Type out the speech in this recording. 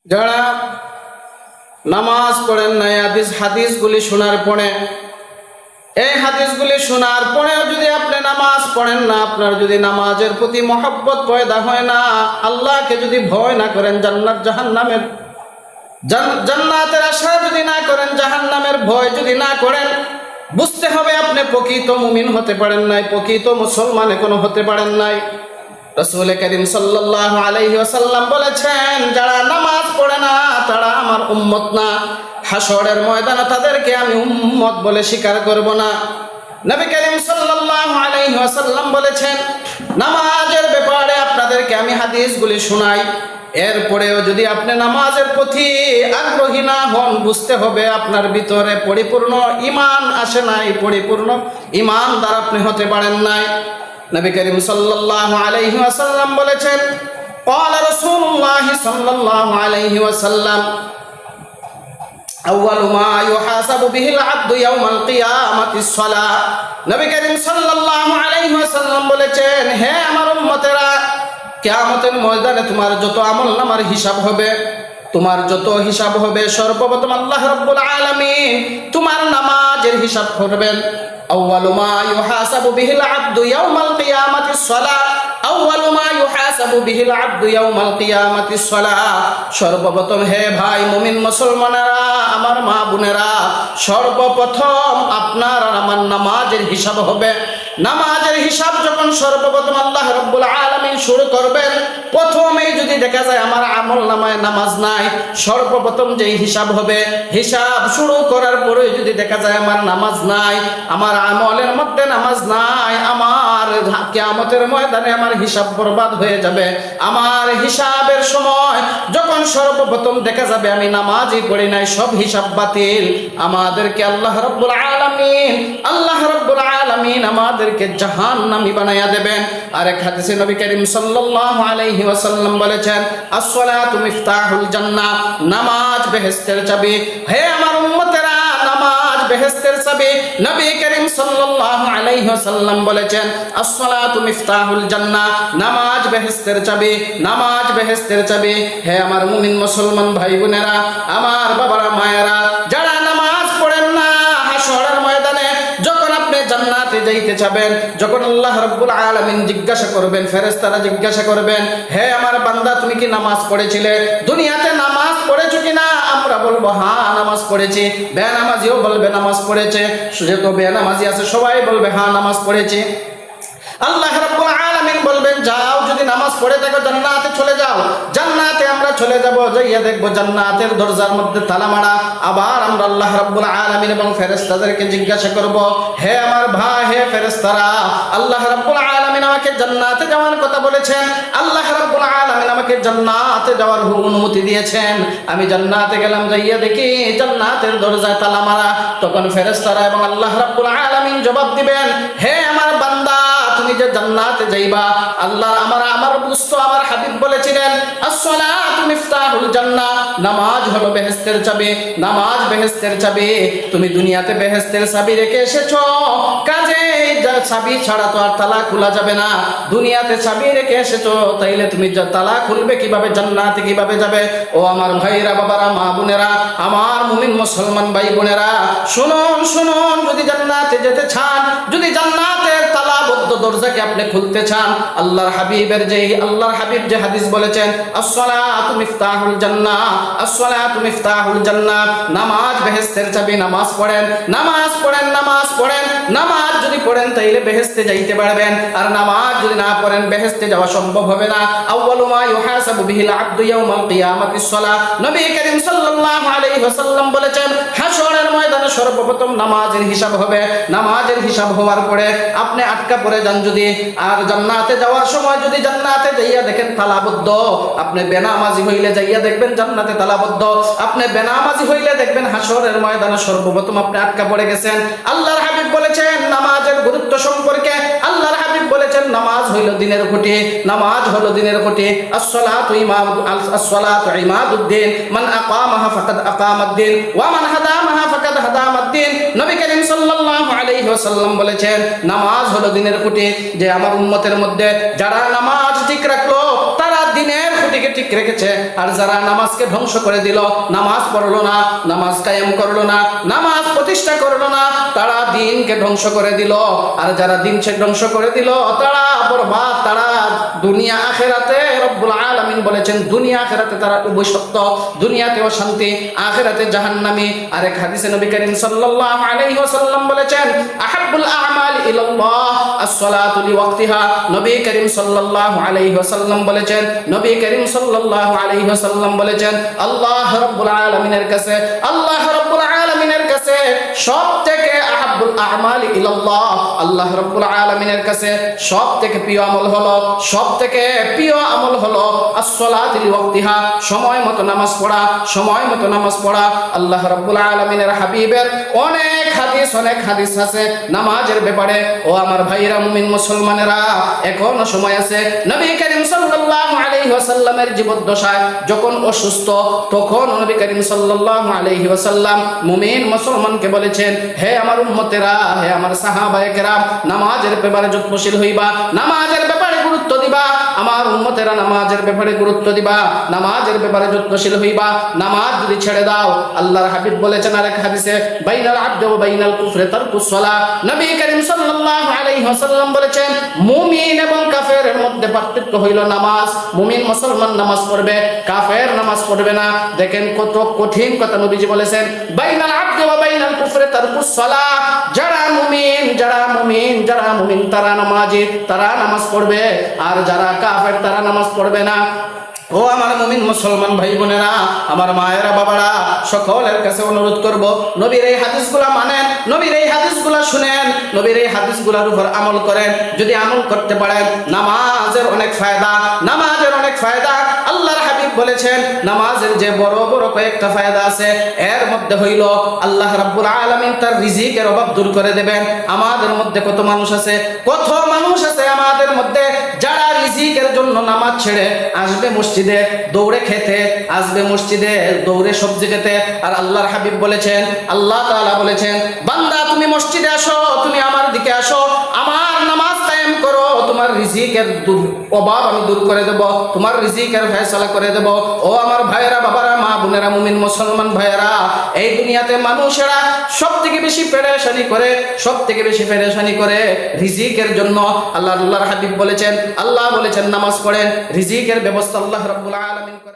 যারা নামাজ পড়েন না, হাদিসগুলি শোনার পরে, এই হাদিসগুলি শোনার পরেও যদি আপনি নামাজ পড়েন না, আপনার যদি নামাজের প্রতি মহব্বত পয়দা হয় না, আল্লাহকে যদি ভয় না করেন, জান্নাতের আশা যদি না করেন, জাহান্নামের ভয় যদি না করেন, বুঝতে হবে আপনি প্রকৃত মুমিন হতে পারেন নাই, প্রকৃত মুসলমান এখনো হতে পারেন নাই। রাসূল করিম সাল্লাল্লাহু আলাইহি ওয়াসাল্লাম বলেছেন, যারা নামাজ পড়ে না তারা আমার উম্মত না। হাশরের ময়দানে তাদেরকে আমি উম্মত বলে স্বীকার করব না। নবী করিম সাল্লাল্লাহু আলাইহি ওয়াসাল্লাম বলেছেন, নামাজের ব্যাপারে আপনাদেরকে আমি হাদিসগুলি শোনাই, এরপরেও যদি আপনি নামাজের প্রতি আগ্রহী না হন, বুঝতে হবে আপনার ভিতরে পরিপূর্ণ ঈমান আসে নাই, পরিপূর্ণ ঈমানদার আপনি হতে পারেন নাই। নবী করিম সাল্লাল্লাহু আলাইহি ওয়াসাল্লাম বলেছেন, ক্বালা রাসূলুল্লাহ সাল্লাল্লাহু আলাইহি ওয়াসাল্লাম, আউয়ালু মা ইউহাসাবু বিহিল আবদু ইয়াউমাল কিয়ামাতিস সালাহ। নবী করিম সাল্লাল্লাহু আলাইহি ওয়াসাল্লাম বলেছেন, হে আমার উম্মতেরা, কিয়ামতের ময়দানে তোমার যত আমলনামার হিসাব হবে, তোমার যত হিসাব হবে, সর্বপ্রথম আল্লাহ রাব্বুল আলামিন তোমার নামাজের হিসাব করবেন। আউয়ালু মা ইউহাসাবু বিহিল আবদু ইয়াউমাল কিয়ামাতিস সালাহ, আউয়ালু মা ইউহাসাবু বিহিল আবদু ইয়াউমাল কিয়ামাতিস সালাহ। সর্বপ্রথম হে ভাই মুমিন মুসলমানেরা, আমার মা বোনেরা, সর্বপ্রথম আপনার আর আমার নামাজের হিসাব হবে। নামাজের হিসাব যখন সর্বপ্রথম আল্লাহ রাব্বুল আলামিন শুরু করবেন, প্রথমেই যদি দেখা যায় আমার আমল নামায় নামাজ নাই, সর্বপ্রথম যেই হিসাব হবে, হিসাব শুরু করার পরে যদি দেখা যায় আমার নামাজ নাই, আমার আমলের মধ্যে নামাজ নাই, আমার কিয়ামতের ময়দানে আমার হিসাব বরবাদ হয়ে যাবে। আমার হিসাবের সময় যখন সর্বপ্রথম দেখা যাবে আমি নামাজই পড়ি নাই, সব হিসাব বাতিল, আমাদেরকে আল্লাহ রাব্বুল আলামিন আমাদেরকে জাহান্নামী বানায়া দেবেন। আর এক হাদিসে নবী করিম সাল্লাল্লাহু আলাইহি ওয়াসাল্লাম বলেছেন, as-salatu মিফতাহুল জান্নাহ, নামাজ বেহেশতের চাবি। হে আমার উম্মতেরা, নামাজ বেহেশতের চাবি। নবী করিম সাল্লাল্লাহু আলাইহি ওয়াসাল্লাম বলেছেন, as-salatu মিফতাহুল জান্নাহ, নামাজ বেহেশতের চাবি, নামাজ বেহেশতের চাবি। হে আমার মুমিন মুসলমান ভাই বোনেরা, আমার বাবারা মায়েরা, যারা নামাজ পড়েন না, হাশরের ময়দানে যখন আপনি জান্নাতে যাইতে যাবেন, যখন আল্লাহ রাব্বুল আলামিন জিজ্ঞাসা করবেন, ফেরেশতারা জিজ্ঞাসা করবেন, হে আমার বান্দা তুমি কি নামাজ পড়েছিলে, দুনিয়াতে নামাজ পড়েছো কিনা? আমরা বলবো হ্যাঁ নামাজ পড়েছি। বেনামাজিও বলবে নামাজ পড়েছে, যেহেতু বেনামাজি আছে সবাই বলবে হ্যাঁ নামাজ পড়েছি। আল্লাহ রাব্বুল আলামিন বলবেন, যাও, যদি নামাজ পড়ে থাকো জান্নাতে চলে যাও। জান্নাতে আমরা চলে যাব, যাইয়া দেখবো জান্নাতের দরজার মধ্যে তালা মারা। আবার আমরা আল্লাহ রাব্বুল আলামিন এবং ফেরেশতাদেরকে জিজ্ঞাসা করব, হে আমার ভাই, হে ফেরেশতারা, আল্লাহ রাব্বুল আলামিন আমাকে জান্নাতে যাওয়ার কথা বলেছেন, আল্লাহ রাব্বুল আলামিন আমাকে জান্নাতে যাওয়ার অনুমতি দিয়েছেন। আমি জান্নাতে গেলাম, যাইয়া দেখি জান্নাতের দরজায় তালা মারা। তখন ফেরেশতারা এবং আল্লাহ রাব্বুল আলামিন জবাব দিবেন, হে আমার বান্দা, তুমি যে জান্নাতে যাইবা, আল্লাহ আমার দোস্ত আমার হাবিব বলেছিলেন, as-salatu মিফতাহুল জান্নাহ, নামাজ হলো বেহেশতের চাবি, নামাজ বেহেশতের চাবি। তুমি দুনিয়াতে বেহেশতের চাবি রেখে এসেছো, কাজেই চাবি ছাড়া তো আর তালা খোলা যাবে না। দুনিয়াতে চাবি রেখে এসেছো, তাইলে তুমি তালা খুলবে কিভাবে, জান্নাতে কিভাবে যাবে? ও আমার ভাইরা, বাবারা, মা বোনেরা, আমার মুমিন মুসলমান ভাই বোনেরা, শুনুন শুনুন, যদি জান্নাতে যেতে চান, যদি জান্নাতের তালাবদ্ধ দরজাকে আপনি খুলতে চান, আল্লাহর হাবিব যে হাদিস বলেছেন, as-salatu মিফতাহুল জান্নাহ, as-salatu মিফতাহুল জান্নাহ, নামাজ বেহেশতের চাবি। নামাজ পড়েন, নামাজ পড়েন, নামাজ পড়েন। নামাজ যদি পড়েন তাইলে বেহেশতে যাইতে পারবেন, আর নামাজ যদি না পড়েন বেহেশতে যাওয়া সম্ভব হবে না। আউয়ালু মা ইউহাসাবু বিহিল আবদু ইয়াউমাল কিয়ামাতিস সালাহ। নবী করিম সাল্লাল্লাহু আলাইহি ওয়াসাল্লাম বলেছেন, হাশরের ময়দানে সর্বপ্রথম নামাজের হিসাব হবে। নামাজের হিসাব হওয়ার পরে আপনি আটকা পড়ে যান যদি, আর জান্নাতে যাওয়ার সময় যদি জান্নাতে যাইয়া দেখেন তালাবদ্ধ, আপনি বেনামাজি হইলে যাইয়া দেখবেন জান্নাতে তালাবদ্ধ, আপনি বেনামাজি হইলে দেখবেন হাশরের ময়দানে সর্বপ্রথম আপনি আটকা পড়ে গেছেন। আল্লাহর হাবিব বলেছেন নামাজের গুরুত্ব সম্পর্কে, আল্লাহর হাবিব বলেছেন নামাজ হইল দিনের খুঁটি, নামাজ হলো দিনের খুঁটি। as-salatu ইমাদুদ্দিন, মান আকামাহা ফাকাদ আকামাদ্দিন ওয়া মান হাদামাহা ফাকাদ হাদামাদ্দিন। নবী করিম সাল্লাল্লাহু আলাইহি ওয়াসাল্লাম বলেছেন, নামাজ হলো দিনের খুঁটি। যে আমার উম্মতের মধ্যে যারা নামাজ ঠিক রাখলো, তারা দিনের খুঁটিকে ঠিক রেখেছে। আর যারা নামাজকে ধ্বংস করে দিল, নামাজ পড়লো না, নামাজ কায়েম করলো না, নামাজ প্রতিষ্ঠা করলো না, তারা দিনকে ধ্বংস করে দিল। আর যারা দিনকে ধ্বংস করে দিল তারা বরবাদ, তারা দুনিয়া আখিরাতে রব্বুল আলামিন বলেছেন দুনিয়া আখিরাতে তারা উভয় সত্য, দুনিয়াতেও শান্তি, আখিরাতে জাহান্নামী। আরেক হাদিসে নবী করিম সাল্লাল্লাহু আলাইহি ওয়াসাল্লাম বলেছেন আহাব্বুল আ'মালি ইলাল্লাহ as-সালাতু লিওয়াক্তিহা। নবী করিম সাল্লাল্লাহু আলাইহি ওয়াসাল্লাম বলেছেন, নবী করিম সাল্লাল্লাহু আলাইহি ওয়াসাল্লাম বলেছেন আল্লাহ রাব্বুল আলামিনের কাছে, আল্লাহ রাব্বুল আলামিনের কাছে সবথেকে আহাব্বুল আ'মালি ইলাল্লাহ, আল্লাহ রাব্বুল আলামিনের কাছে সবথেকে প্রিয় আমল হলো, সবথেকে প্রিয় আমল হলো as-সালাতু লিওয়াক্তিহা, সময় মতো নামাজ পড়া, সময় মতো নামাজ পড়া। আল্লাহ রাব্বুল আলামিনের হাবিবের অনেক হাদিস আছে নামাজের ব্যাপারে। ও আমার ভাইরা মুমিন মুসলমানেরা, এখনো সময় আছে। নবী করিম সাল্লাল্লাহু আলাইহি ওয়াসাল্লামের জীবদ্দশায় যখন অসুস্থ, তখন নবী করিম সাল্লাল্লাহু আলাইহি ওয়াসাল্লাম মুমিন মুসলমানকে বলেছেন, হে আমার উম্মতেরা, হে আমার সাহাবায়ে কেরাম, নামাজের ব্যাপারে যত্নশীল হইবা, নামাজের ব্যাপারে গুরুত্ব দিবা। আমার উম্মতেরা নামাজের ব্যাপারে গুরুত্ব দিবা, নামাজের ব্যাপারে যত্নশীল হইবা। নামাজ যদি ছেড়ে দাও, আল্লাহর হাবিব বলেছেন আরেক হাদিসে বাইনাল আবদি ওয়া বাইনাল কুফরি তারকুস সালাহ। নবী করিম সাল্লাল্লাহু আলাইহি ওয়াসাল্লাম বলেছেন মুমিন এবং কাফেরের মধ্যে পার্থক্য হইল নামাজ। মুমিন মুসলমান নামাজ পড়বে, কাফের নামাজ পড়বে না। দেখেন কত কঠিন কথা নবীজি বলেছেন, বাইনাল আবদি ওয়া বাইনাল কুফরি তারকুস সালাহ। যারা মুমিন, যারা মুমিন, যারা মুমিন তারা নামাজি, তারা নামাজ পড়বে, আর যারা কাফের তারা নামাজ পড়বে না। ও আমার মুমিন মুসলমান ভাই বোনেরা, আমার মায়েরা, বাবারা, সকলের কাছে অনুরোধ করব, নবীর এই হাদিসগুলা মানেন, নবীর এই হাদিসগুলা শুনেন, নবীর এই হাদিসগুলোর উপর আমল করেন। যদি আমল করতে পারেন, নামাজের অনেক ফায়দা, নামাজের অনেক ফায়দা। আল্লাহর হাবিব বলেছেন নামাজের যে বড় বড় কয়েকটা ফায়দা আছে, এর মধ্যে হইল আল্লাহ রাব্বুল আলামিন তার রিজিকের অভাব দূর করে দেবেন। আমাদের মধ্যে কত মানুষ আছে, কত মানুষ আছে আমাদের মধ্যে যারা রিজিকের জন্য নামাজ ছেড়ে আসবে মসজিদে দৌড়ে খেতে, আসবে মসজিদে দৌড়ে সবজি খেতে। আর আল্লাহর হাবিব বলেছেন, আল্লাহ তাআলা বলেছেন, বান্দা তুমি মসজিদে আসো, তুমি আমার দিকে আসো, আমার নামাজ কায়েম করো, তোমার রিজিকের অভাব আমি দূর করে দেব, তোমার রিজিকের ফয়সালা করে দেব। ও আমার ভাইয়েরা, বাবারা, মা বোনেরা, মুমিন মুসলমান ভাইয়েরা, এই দুনিয়াতে মানুষেরা সবথেকে বেশি পেরেশানি করে, সবথেকে বেশি পেরেশানি করে রিজিকের জন্য। আল্লাহর হাবিব বলেছেন, আল্লাহ বলেছেন নামাজ পড়েন, রিজিকের ব্যবস্থা আল্লাহ রাব্বুল আলামিন করেন।